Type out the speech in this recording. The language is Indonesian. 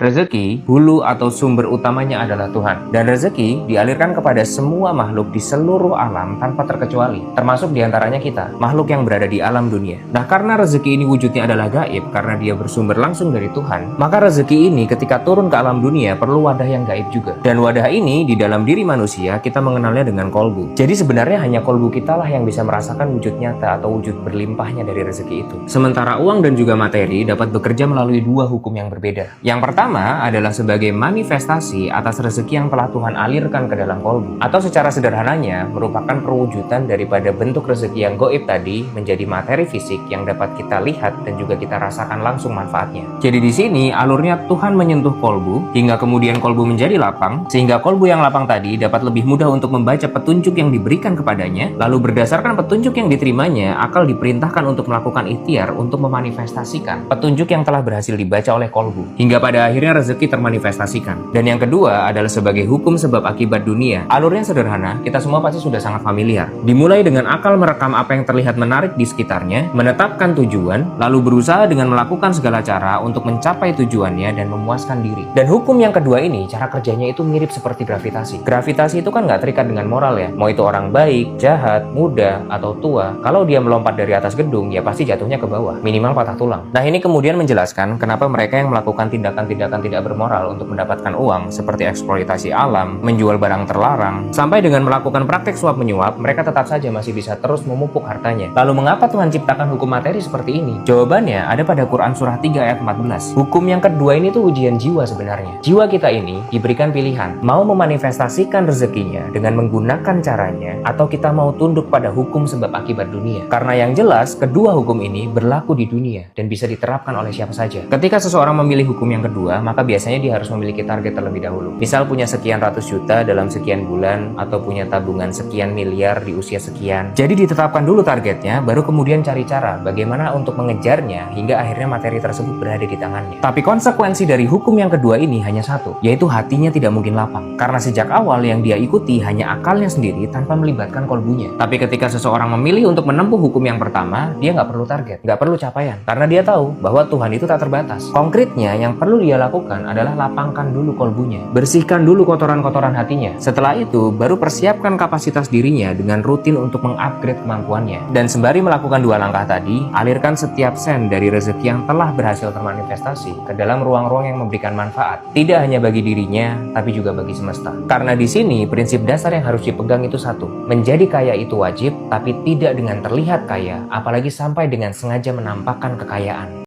Rezeki, hulu atau sumber utamanya adalah Tuhan. Dan rezeki dialirkan kepada semua makhluk di seluruh alam tanpa terkecuali. Termasuk diantaranya kita, makhluk yang berada di alam dunia. Nah, karena rezeki ini wujudnya adalah gaib, karena dia bersumber langsung dari Tuhan, maka rezeki ini ketika turun ke alam dunia perlu wadah yang gaib juga. Dan wadah ini di dalam diri manusia kita mengenalnya dengan kolbu. Jadi sebenarnya hanya kolbu kita lah yang bisa merasakan wujud nyata atau wujud berlimpahnya dari rezeki itu. Sementara uang dan juga materi dapat bekerja melalui dua hukum yang berbeda. Yang pertama adalah sebagai manifestasi atas rezeki yang telah Tuhan alirkan ke dalam kolbu. Atau secara sederhananya merupakan perwujudan daripada bentuk rezeki yang gaib tadi menjadi materi fisik yang dapat kita lihat dan juga kita rasakan langsung manfaatnya. Jadi di sini alurnya Tuhan menyentuh kolbu hingga kemudian kolbu menjadi lapang, sehingga kolbu yang lapang tadi dapat lebih mudah untuk membaca petunjuk yang diberikan kepadanya. Lalu berdasarkan petunjuk yang diterimanya, akal diperintahkan untuk melakukan ikhtiar untuk memanifestasikan petunjuk yang telah berhasil dibaca oleh kolbu, hingga pada akhirnya rezeki termanifestasikan. Dan yang kedua adalah sebagai hukum sebab akibat dunia. Alurnya sederhana, kita semua pasti sudah sangat familiar. Dimulai dengan akal merekam apa yang terlihat menarik di sekitarnya, menetapkan tujuan, lalu berusaha dengan melakukan segala cara untuk mencapai tujuannya dan memuaskan diri. Dan hukum yang kedua ini, cara kerjanya itu mirip seperti gravitasi. Gravitasi itu kan nggak terikat dengan moral ya. Mau itu orang baik, jahat, muda, atau tua, kalau dia melompat dari atas gedung, ya pasti jatuhnya ke bawah, minimal patah tulang. Nah, ini kemudian menjelaskan kenapa mereka yang melakukan tindakan-tindakan tidak bermoral untuk mendapatkan uang, seperti eksploitasi alam, menjual barang terlarang, sampai dengan melakukan praktek suap menyuap, mereka tetap saja masih bisa terus memupuk hartanya. Lalu mengapa Tuhan ciptakan hukum materi seperti ini? Jawabannya ada pada Quran surah 3 ayat 14. Hukum yang kedua ini tuh ujian jiwa sebenarnya. Jiwa kita ini diberikan pilihan, mau memanifestasikan rezekinya dengan menggunakan caranya, atau kita mau tunduk pada hukum sebab akibat dunia. Karena yang jelas, kedua hukum ini berlaku di dunia dan bisa diterapkan oleh siapa saja. Ketika seseorang memilih hukum yang kedua, maka biasanya dia harus memiliki target terlebih dahulu. Misal punya sekian ratus juta dalam sekian bulan, atau punya tabungan sekian miliar di usia sekian. Jadi ditetapkan dulu targetnya, baru kemudian cari cara bagaimana untuk mengejarnya hingga akhirnya materi tersebut berada di tangannya. Tapi konsekuensi dari hukum yang kedua ini hanya satu, yaitu hatinya tidak mungkin lapang. Karena sejak awal yang dia ikuti hanya akalnya sendiri tanpa melibatkan kolbunya. Tapi ketika seseorang memilih untuk menempuh hukum yang pertama, dia nggak perlu target, nggak perlu capaian. Karena dia tahu bahwa Tuhan itu tak terbatas. Konkretnya yang perlu dia lakukan adalah lapangkan dulu kolbunya. Bersihkan dulu kotoran-kotoran hatinya. Setelah itu, baru persiapkan kapasitas dirinya dengan rutin untuk mengupgrade kemampuannya. Dan sembari melakukan dua langkah tadi, alirkan setiap sen dari rezeki yang telah berhasil termanifestasi ke dalam ruang-ruang yang memberikan manfaat. Tidak hanya bagi dirinya, tapi juga bagi semesta. Karena di sini, prinsip dasar yang harus dipegang itu satu. Menjadi kaya itu wajib, tapi tidak dengan terlihat kaya, apalagi sampai dengan sengaja menampakkan kekayaan.